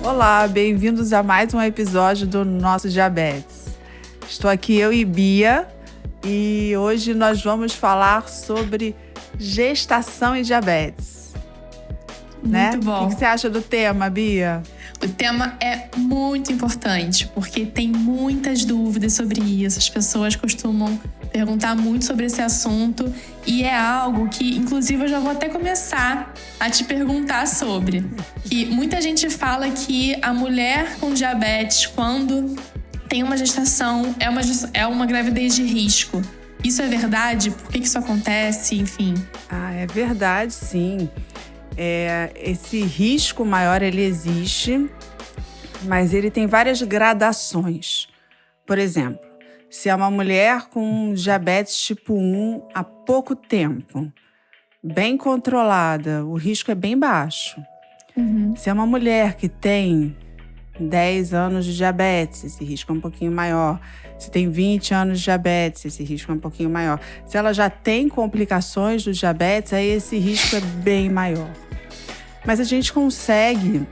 Olá, bem-vindos a mais um episódio do Nosso Diabetes. Estou aqui eu e Bia e hoje nós vamos falar sobre gestação e diabetes. Muito bom. O que você acha do tema, Bia? O tema é muito importante, porque tem muitas dúvidas sobre isso. As pessoas costumam perguntar muito sobre esse assunto e é algo que, inclusive, eu já vou até começar a te perguntar sobre. Que muita gente fala que a mulher com diabetes, quando tem uma gestação, é uma gravidez de risco. Isso é verdade? Por que isso acontece? Enfim. É verdade, sim. Esse risco maior, ele existe, mas ele tem várias gradações. Por exemplo, se é uma mulher com diabetes tipo 1 há pouco tempo, bem controlada, o risco é bem baixo. Se é uma mulher que tem 10 anos de diabetes, esse risco é um pouquinho maior. Se tem 20 anos de diabetes, esse risco é um pouquinho maior. Se ela já tem complicações do diabetes, aí esse risco é bem maior. Mas a gente consegue,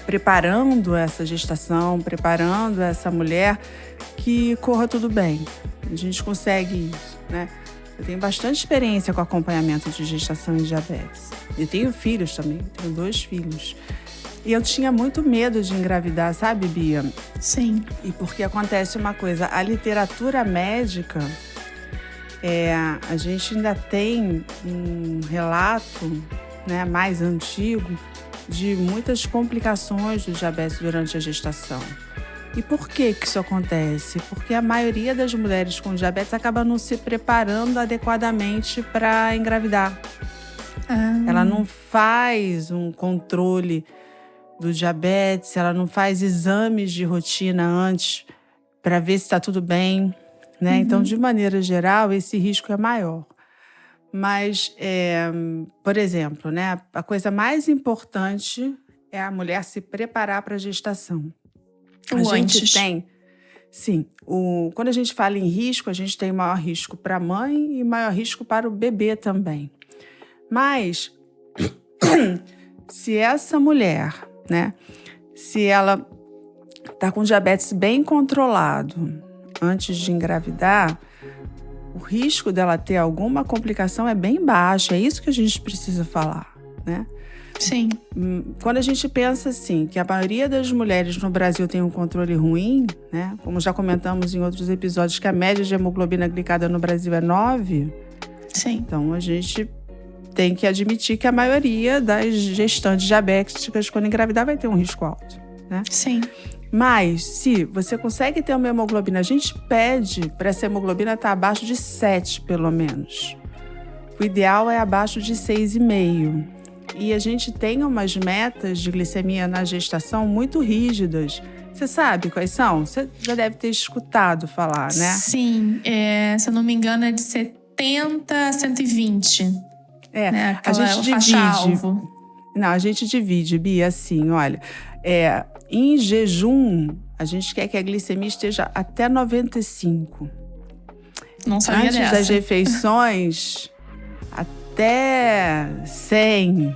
preparando essa gestação, preparando essa mulher, que corra tudo bem. A gente consegue isso, né? Eu tenho bastante experiência com acompanhamento de gestação e diabetes. Eu tenho filhos também, tenho 2 filhos. E eu tinha muito medo de engravidar, sabe, Bia? Sim. E porque acontece uma coisa, a literatura médica, a gente ainda tem um relato, né, mais antigo de muitas complicações do diabetes durante a gestação. E por que isso acontece? Porque a maioria das mulheres com diabetes acaba não se preparando adequadamente para engravidar. Ela não faz um controle do diabetes, ela não faz exames de rotina antes para ver se está tudo bem, né? Então, de maneira geral, esse risco é maior. Mas, por exemplo, né, a coisa mais importante é a mulher se preparar para a gestação. Quando a gente fala em risco, a gente tem maior risco para a mãe e maior risco para o bebê também. Mas, se essa mulher, né, se ela está com diabetes bem controlado antes de engravidar, o risco dela ter alguma complicação é bem baixo. É isso que a gente precisa falar, né? Sim. Quando a gente pensa assim, que a maioria das mulheres no Brasil tem um controle ruim, né? Como já comentamos em outros episódios, que a média de hemoglobina glicada no Brasil é 9. Sim. Então, a gente tem que admitir que a maioria das gestantes diabéticas, quando engravidar, vai ter um risco alto, né? Sim. Mas, se você consegue ter uma hemoglobina, a gente pede para essa hemoglobina estar abaixo de 7, pelo menos. O ideal é abaixo de 6,5. E a gente tem umas metas de glicemia na gestação muito rígidas. Você sabe quais são? Você já deve ter escutado falar, né? Sim. Se eu não me engano, é de 70 a 120. Né? A gente divide. Alvo. Não, a gente divide, Bia, assim, olha. Em jejum, a gente quer que a glicemia esteja até 95. Não sabia Antes dessa. das refeições, até 100.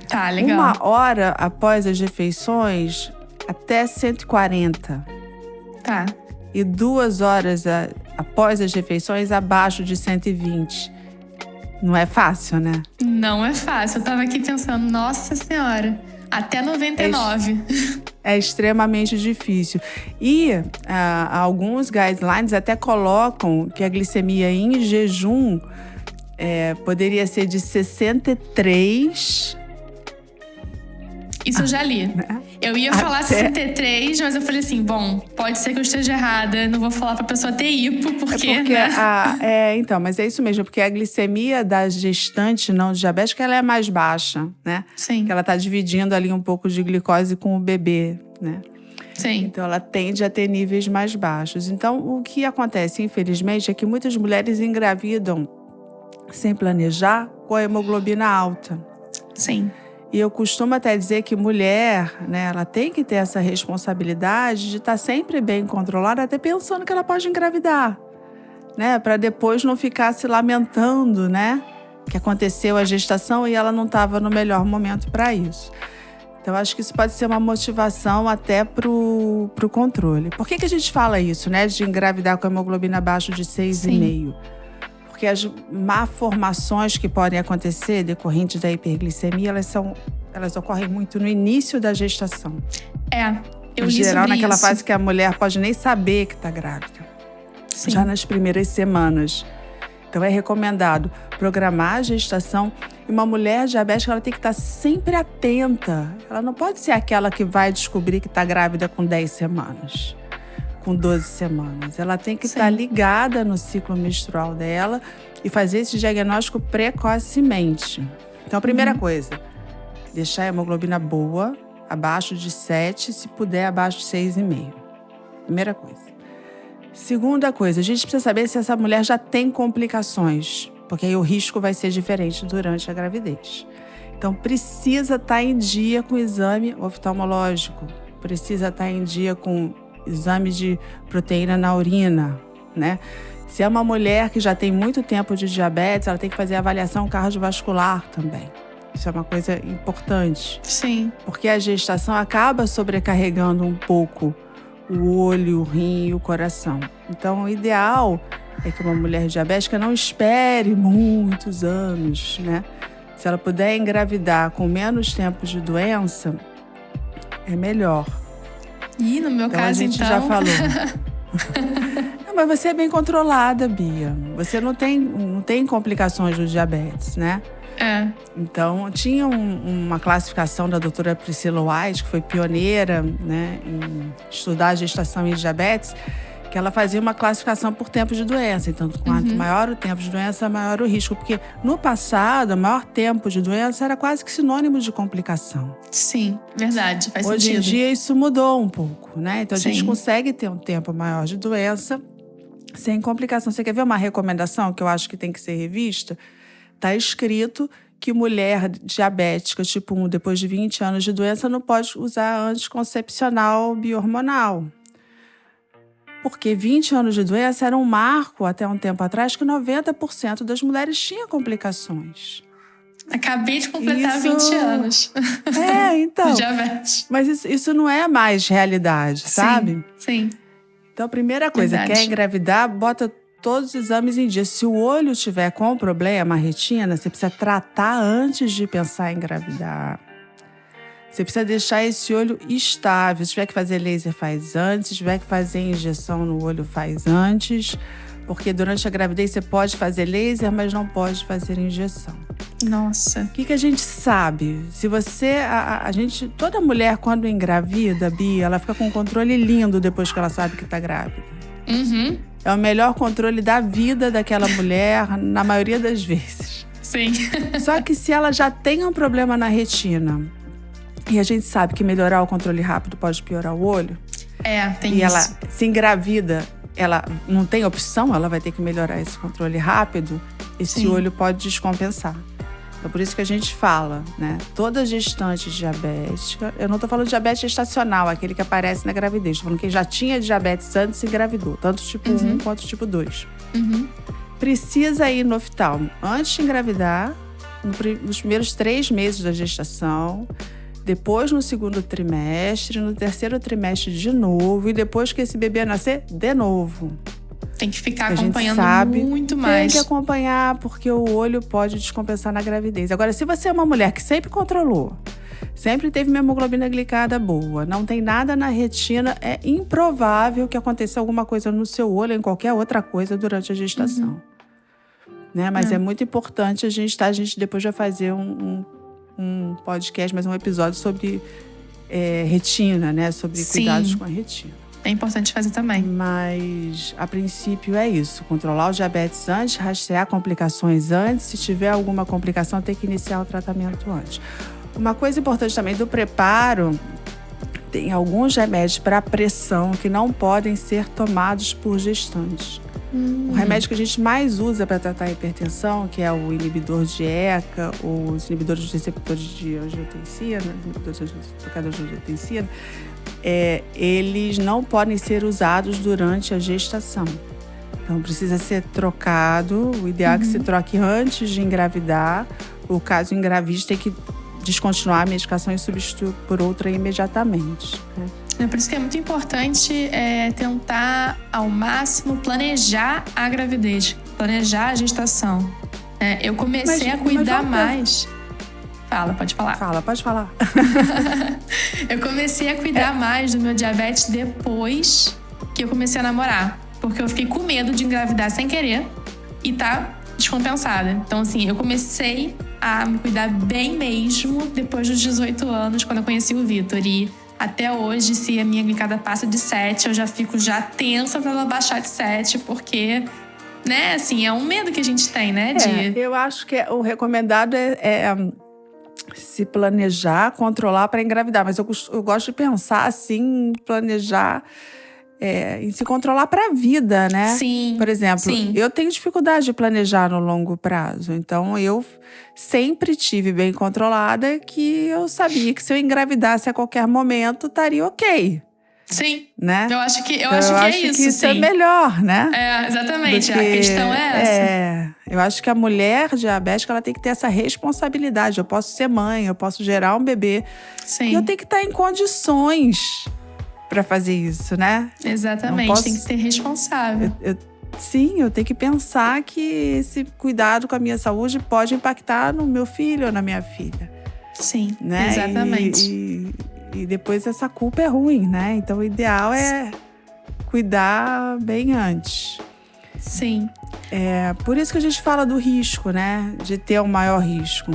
Tá, legal. 1 hora após as refeições, até 140. Tá. E 2 horas após as refeições, abaixo de 120. Não é fácil, né? Não é fácil. Eu tava aqui pensando, nossa senhora, até 99. É extremamente difícil. E alguns guidelines até colocam que a glicemia em jejum poderia ser de 63. Isso eu já li. Eu ia falar 63, mas eu falei assim, bom, pode ser que eu esteja errada. Não vou falar pra pessoa ter hipo, porque né? Então, mas é isso mesmo, porque a glicemia da gestante não diabética, ela é mais baixa, né? Sim. Porque ela tá dividindo ali um pouco de glicose com o bebê, né? Sim. Então, ela tende a ter níveis mais baixos. Então, o que acontece, infelizmente, é que muitas mulheres engravidam sem planejar com a hemoglobina alta. Sim. E eu costumo até dizer que mulher, né, ela tem que ter essa responsabilidade de estar sempre bem controlada, até pensando que ela pode engravidar, né? Para depois não ficar se lamentando, né? Que aconteceu a gestação e ela não estava no melhor momento para isso. Então, acho que isso pode ser uma motivação até pro controle. Por que a gente fala isso, né? De engravidar com a hemoglobina abaixo de 6,5? Porque as malformações que podem acontecer decorrentes da hiperglicemia, elas ocorrem muito no início da gestação. Eu em li geral, sobre naquela isso. fase que a mulher pode nem saber que está grávida. Sim. Já nas primeiras semanas. Então, é recomendado programar a gestação. E uma mulher diabética, ela tem que estar sempre atenta. Ela não pode ser aquela que vai descobrir que está grávida com 10 semanas, com 12 semanas. Ela tem que estar ligada no ciclo menstrual dela e fazer esse diagnóstico precocemente. Então, a primeira coisa, deixar a hemoglobina boa, abaixo de 7, se puder, abaixo de 6,5. Primeira coisa. Segunda coisa, a gente precisa saber se essa mulher já tem complicações, porque aí o risco vai ser diferente durante a gravidez. Então, precisa estar em dia com o exame oftalmológico, precisa estar em dia com exame de proteína na urina, né? Se é uma mulher que já tem muito tempo de diabetes, ela tem que fazer avaliação cardiovascular também. Isso é uma coisa importante. Sim. Porque a gestação acaba sobrecarregando um pouco o olho, o rim e o coração. Então, o ideal é que uma mulher diabética não espere muitos anos, né? Se ela puder engravidar com menos tempo de doença, é melhor. E no meu Então, caso, a gente já falou. Não, mas você é bem controlada, Bia. Você não tem complicações do diabetes, né? Então, tinha uma classificação da doutora Priscilla White, que foi pioneira, né, em estudar a gestação e diabetes, que ela fazia uma classificação por tempo de doença. Então, quanto maior o tempo de doença, maior o risco. Porque no passado, o maior tempo de doença era quase que sinônimo de complicação. Sim, verdade, faz sentido. Hoje em dia, isso mudou um pouco, né? Então, a gente Sim. consegue ter um tempo maior de doença sem complicação. Você quer ver uma recomendação que eu acho que tem que ser revista? Está escrito que mulher diabética tipo 1, depois de 20 anos de doença, não pode usar anticoncepcional biohormonal. Porque 20 anos de doença era um marco, até um tempo atrás, que 90% das mulheres tinham complicações. Acabei de completar 20 anos. Então. De diabetes. Mas isso não é mais realidade, sabe? Sim. Então, a primeira coisa, Verdade. quer engravidar, bota todos os exames em dia. Se o olho tiver com problema, a retina, você precisa tratar antes de pensar em engravidar. Você precisa deixar esse olho estável. Se tiver que fazer laser, faz antes. Se tiver que fazer injeção no olho, faz antes. Porque durante a gravidez você pode fazer laser, mas não pode fazer injeção. Nossa. O que a gente sabe? Se você... toda mulher, quando engravida, Bia, ela fica com um controle lindo depois que ela sabe que está grávida. É o melhor controle da vida daquela mulher, na maioria das vezes. Sim. Só que se ela já tem um problema na retina, e a gente sabe que melhorar o controle rápido pode piorar o olho. Tem e isso. ela se engravida, ela não tem opção, ela vai ter que melhorar esse controle rápido, esse olho pode descompensar. Então, por isso que a gente fala, né? Toda gestante diabética, eu não tô falando de diabetes gestacional, aquele que aparece na gravidez. Tô falando que já tinha diabetes antes e engravidou, tanto tipo 1 quanto tipo 2. Precisa ir no oftalmo antes de engravidar, nos primeiros 3 meses da gestação, depois no segundo trimestre, no terceiro trimestre de novo, e depois que esse bebê nascer, de novo. Tem que ficar A gente acompanhando sabe, muito mais. Tem que acompanhar, porque o olho pode descompensar na gravidez. Agora, se você é uma mulher que sempre controlou, sempre teve uma hemoglobina glicada boa, não tem nada na retina, é improvável que aconteça alguma coisa no seu olho ou em qualquer outra coisa durante a gestação. Né? Mas é muito importante a gente depois vai fazer um podcast, mais um episódio sobre retina, né? Sobre cuidados com a retina. É importante fazer também. Mas, a princípio, é isso. Controlar o diabetes antes, rastrear complicações antes. Se tiver alguma complicação, tem que iniciar o tratamento antes. Uma coisa importante também do preparo, tem alguns remédios para pressão que não podem ser tomados por gestantes. O remédio que a gente mais usa para tratar a hipertensão, que é o inibidor de ECA, ou os inibidores de receptores de angiotensina, inibidores de angiotensina, eles não podem ser usados durante a gestação. Então, precisa ser trocado. O ideal é que se troque antes de engravidar. O caso engravide tem que descontinuar a medicação e substituir por outra imediatamente, né? É por isso que é muito importante tentar, ao máximo, planejar a gravidez, planejar a gestação. Eu comecei a cuidar mais... Pode falar. Pode falar. Eu comecei a cuidar mais do meu diabetes depois que eu comecei a namorar. Porque eu fiquei com medo de engravidar sem querer e tá descompensada. Então, assim, eu comecei a me cuidar bem mesmo depois dos 18 anos, quando eu conheci o Vitor. E até hoje, se a minha glicada passa de 7, eu já fico tensa pra ela baixar de 7, porque, né, assim, é um medo que a gente tem, né? Eu acho que o recomendado é se planejar, controlar para engravidar. Mas eu gosto de pensar assim, planejar em se controlar para a vida, né? Sim. Por exemplo, sim. Eu tenho dificuldade de planejar no longo prazo. Então, eu sempre tive bem controlada que eu sabia que se eu engravidasse a qualquer momento, estaria ok. Sim. Né? Eu acho que é isso. Eu acho que isso é melhor, né? Exatamente. A questão é essa. Eu acho que a mulher diabética, ela tem que ter essa responsabilidade. Eu posso ser mãe, eu posso gerar um bebê. Sim. E eu tenho que estar em condições para fazer isso, né? Exatamente. Tem que ser responsável. Eu tenho que pensar que esse cuidado com a minha saúde pode impactar no meu filho ou na minha filha. Sim, né? exatamente. E depois essa culpa é ruim, né? Então o ideal é cuidar bem antes. Sim. Por isso que a gente fala do risco, né? De ter um maior risco.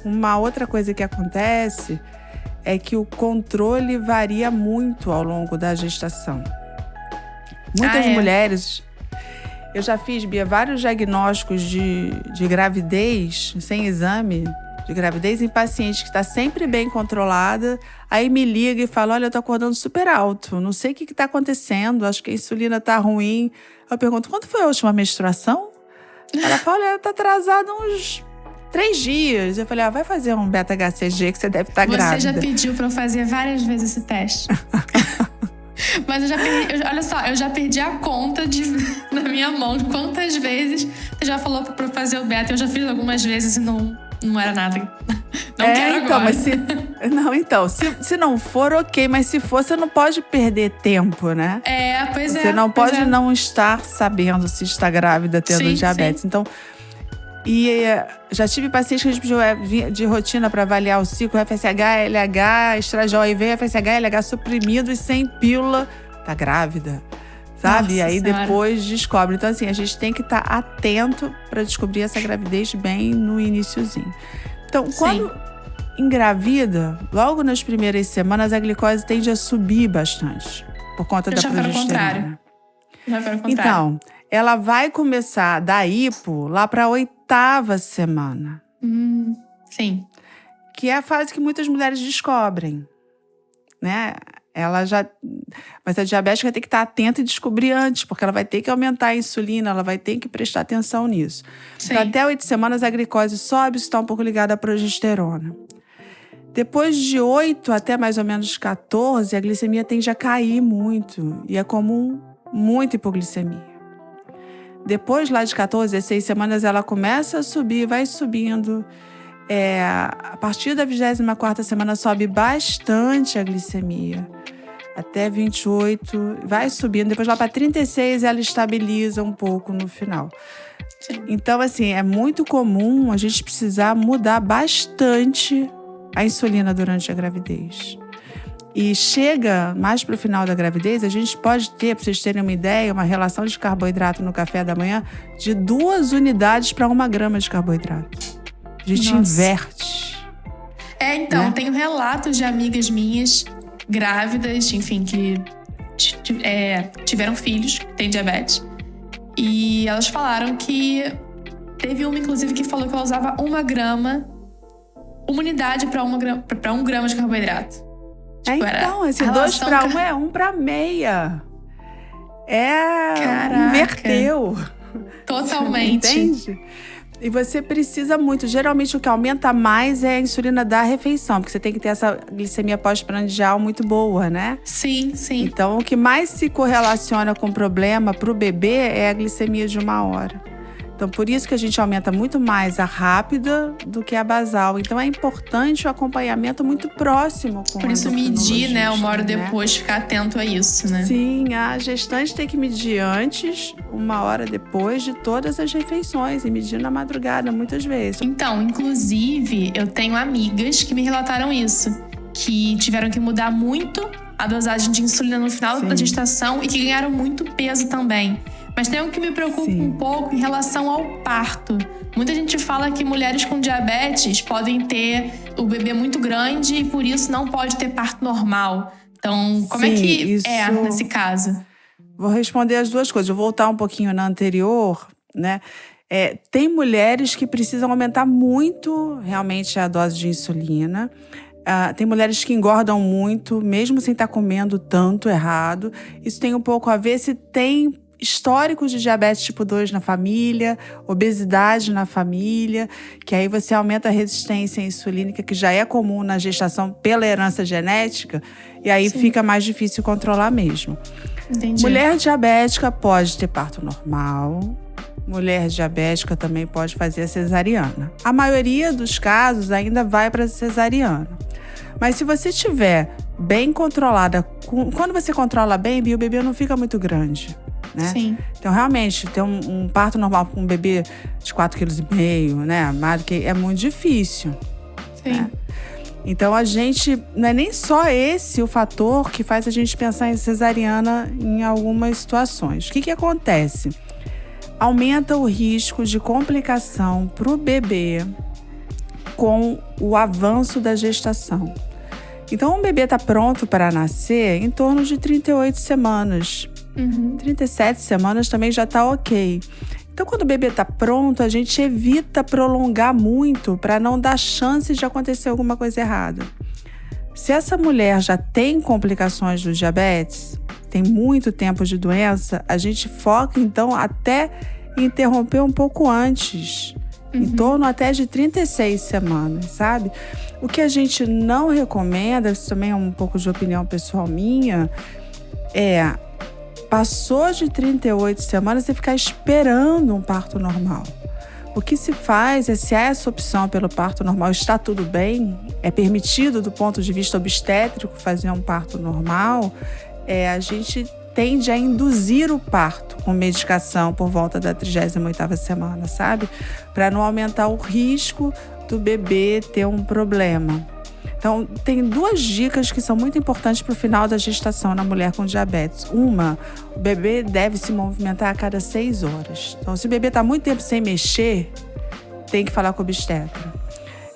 Uma outra coisa que acontece é que o controle varia muito ao longo da gestação. Muitas mulheres... Eu já fiz, Bia, vários diagnósticos de gravidez sem exame, de gravidez em paciente que está sempre bem controlada, aí me liga e fala, olha, eu tô acordando super alto, não sei o que está acontecendo, acho que a insulina tá ruim. Eu pergunto, quando foi a última menstruação? Ela fala, olha, tá atrasado uns 3 dias. Eu falei, vai fazer um beta-HCG que você deve estar grávida. Você já pediu para eu fazer várias vezes esse teste. Mas eu já perdi a conta na minha mão de quantas vezes você já falou pra fazer o beta. Eu já fiz algumas vezes e não era nada. Não quero então, agora. Se não for, ok. Mas se for, você não pode perder tempo, né? Pois é. Você não pode não estar sabendo se está grávida tendo diabetes. Sim. Então, já tive pacientes que a gente pediu de rotina para avaliar o ciclo FSH, LH, estradiol, e veio FSH, LH suprimido e sem pílula. Tá grávida, sabe? E aí depois descobre. Então, assim, a gente tem que estar atento para descobrir essa gravidez bem no iniciozinho. Então, quando engravida, logo nas primeiras semanas, a glicose tende a subir bastante por conta da progesterona. Já foi o contrário. Então, ela vai começar da hipo lá para a 8ª semana. Sim. Que é a fase que muitas mulheres descobrem, né? Mas a diabética tem que estar atenta e descobrir antes, porque ela vai ter que aumentar a insulina, ela vai ter que prestar atenção nisso. Então, até 8 semanas a glicose sobe, isso está um pouco ligado à progesterona. Depois de 8 até mais ou menos 14, a glicemia tende a cair muito. E é comum muita hipoglicemia. Depois, lá de 14, 16 semanas, ela começa a subir, vai subindo. A partir da 24ª semana, sobe bastante a glicemia. Até 28, vai subindo. Depois, lá para 36, ela estabiliza um pouco no final. Sim. Então, assim, é muito comum a gente precisar mudar bastante a insulina durante a gravidez. E chega mais para o final da gravidez, a gente pode ter, para vocês terem uma ideia, uma relação de carboidrato no café da manhã de 2 unidades para 1 grama de carboidrato. A gente inverte. Então, tenho relatos de amigas minhas grávidas, enfim, que tiveram filhos, que têm diabetes. E elas falaram que teve uma, inclusive, que falou que ela usava 1 unidade para 1 grama de carboidrato. Então, esse 2 para 1 é 1 para meia. Caraca. Inverteu. Totalmente. Entende? E você precisa muito. Geralmente, o que aumenta mais é a insulina da refeição, porque você tem que ter essa glicemia pós-prandial muito boa, né? Sim. Então, o que mais se correlaciona com o problema para o bebê é a glicemia de 1 hora. Então, por isso que a gente aumenta muito mais a rápida do que a basal. Então, é importante o acompanhamento muito próximo com o Por isso medir, né, uma hora né? depois, ficar atento a isso, né? Sim, a gestante tem que medir antes, uma hora depois de todas as refeições e medir na madrugada, muitas vezes. Então, inclusive, eu tenho amigas que me relataram isso, que tiveram que mudar muito a dosagem de insulina no final da gestação e que ganharam muito peso também. Mas tem algo que me preocupa um pouco em relação ao parto. Muita gente fala que mulheres com diabetes podem ter o bebê muito grande e por isso não pode ter parto normal. Então, como é que é nesse caso? Vou responder as duas coisas. Eu vou voltar um pouquinho na anterior, né? Tem mulheres que precisam aumentar muito realmente a dose de insulina. Tem mulheres que engordam muito, mesmo sem estar comendo tanto errado. Isso tem um pouco a ver se tem históricos de diabetes tipo 2 na família, obesidade na família, que aí você aumenta a resistência insulínica, que já é comum na gestação pela herança genética, e aí fica mais difícil controlar mesmo. Entendi. Mulher diabética pode ter parto normal. Mulher diabética também pode fazer a cesariana. A maioria dos casos ainda vai para a cesariana. Mas se você estiver bem controlada, quando você controla bem, o bebê não fica muito grande, né? Sim. Então, realmente, ter um parto normal com um bebê de 4,5 kg, né? Mais do que é muito difícil. Sim. Né? Então, a gente... Não é nem só esse o fator que faz a gente pensar em cesariana em algumas situações. O que acontece? Aumenta o risco de complicação para o bebê com o avanço da gestação. Então, o bebê está pronto para nascer em torno de 38 semanas. 37 semanas também já está ok. Então, quando o bebê está pronto, a gente evita prolongar muito para não dar chance de acontecer alguma coisa errada. Se essa mulher já tem complicações do diabetes, tem muito tempo de doença, a gente foca, então, até interromper um pouco antes. Em torno até de 36 semanas, sabe? O que a gente não recomenda, isso também é um pouco de opinião pessoal minha, passou de 38 semanas você ficar esperando um parto normal. O que se faz é, se há essa opção pelo parto normal, está tudo bem, é permitido do ponto de vista obstétrico fazer um parto normal, a gente tende a induzir o parto com medicação por volta da 38ª semana, sabe? Para não aumentar o risco do bebê ter um problema. Então, tem duas dicas que são muito importantes para o final da gestação na mulher com diabetes. Uma, o bebê deve se movimentar a cada 6 horas. Então, se o bebê está muito tempo sem mexer, tem que falar com o obstetra.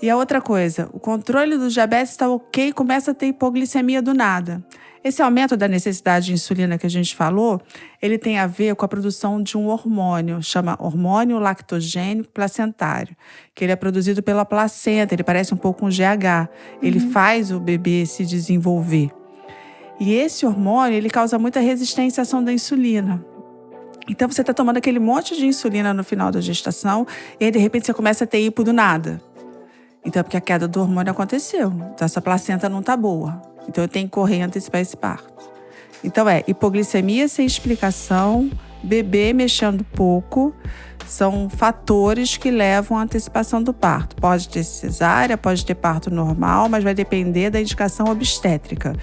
E a outra coisa, o controle do diabetes está ok, começa a ter hipoglicemia do nada. Esse aumento da necessidade de insulina que a gente falou, ele tem a ver com a produção de um hormônio, chama hormônio lactogênico placentário, que ele é produzido pela placenta, ele parece um pouco um GH, ele faz o bebê se desenvolver. E esse hormônio, ele causa muita resistência à ação da insulina. Então você está tomando aquele monte de insulina no final da gestação e aí de repente você começa a ter hipo do nada. Então é porque a queda do hormônio aconteceu, então essa placenta não está boa. Então, eu tenho que correr e antecipar esse parto. Então, hipoglicemia sem explicação, bebê mexendo pouco, são fatores que levam à antecipação do parto. Pode ter cesárea, pode ter parto normal, mas vai depender da indicação obstétrica.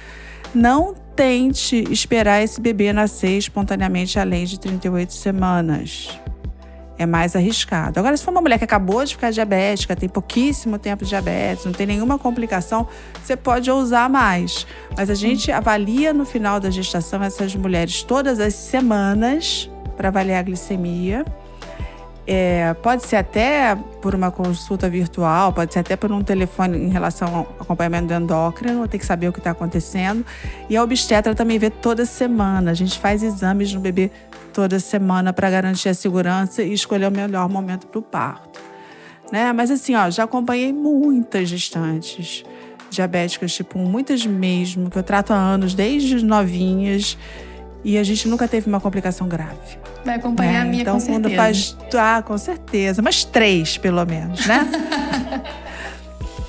Não tente esperar esse bebê nascer espontaneamente além de 38 semanas. É mais arriscado. Agora, se for uma mulher que acabou de ficar diabética, tem pouquíssimo tempo de diabetes, não tem nenhuma complicação, você pode ousar mais. Mas a gente avalia no final da gestação essas mulheres todas as semanas para avaliar a glicemia. Pode ser até por uma consulta virtual, pode ser até por um telefone em relação ao acompanhamento do endócrino, tem que saber o que está acontecendo. E a obstetra também vê toda semana. A gente faz exames no bebê toda semana para garantir a segurança e escolher o melhor momento para o parto. Né? Mas assim, já acompanhei muitas gestantes diabéticas, tipo muitas mesmo, que eu trato há anos, desde novinhas, e a gente nunca teve uma complicação grave. Vai acompanhar a minha, então, com certeza. Quando faz... com certeza. Mas 3, pelo menos, né?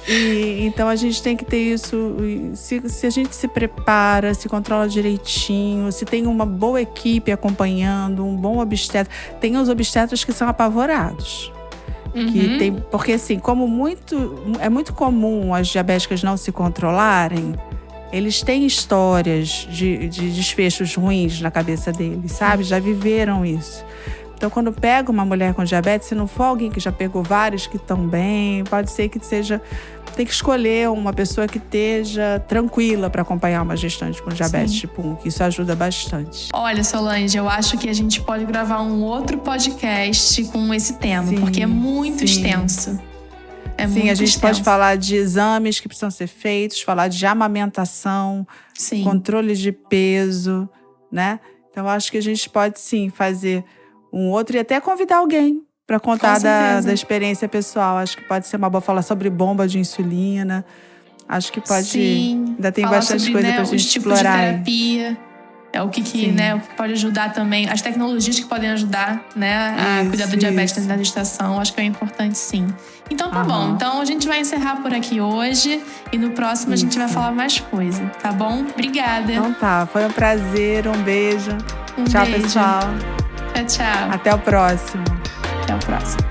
Então a gente tem que ter isso. Se a gente se prepara, se controla direitinho, se tem uma boa equipe acompanhando, um bom obstetra. Tem os obstetras que são apavorados. Porque assim, é muito comum as diabéticas não se controlarem, eles têm histórias de desfechos ruins na cabeça deles, sabe? Já viveram isso. Então, quando pega uma mulher com diabetes, se não for alguém que já pegou vários que estão bem, pode ser que seja... Tem que escolher uma pessoa que esteja tranquila para acompanhar uma gestante com diabetes tipo 1, que isso ajuda bastante. Olha, Solange, eu acho que a gente pode gravar um outro podcast com esse tema, porque é muito extenso. A gente pode falar de exames que precisam ser feitos, falar de amamentação, controle de peso, né? Então, eu acho que a gente pode, sim, fazer um outro e até convidar alguém para contar da experiência pessoal. Acho que pode ser uma boa falar sobre bomba de insulina. Acho que pode... Sim, ainda tem bastante coisa pra gente explorar. Os tipos de terapia. É o que né, o que pode ajudar também. As tecnologias que podem ajudar, né, a cuidar do diabetes na gestação. Acho que é importante, sim. Então tá bom. Então a gente vai encerrar por aqui hoje. E no próximo a gente vai falar mais coisa, tá bom? Obrigada. Então tá, foi um prazer. Um beijo. Tchau, pessoal. Tchau, tchau. Até o próximo. Até o próximo.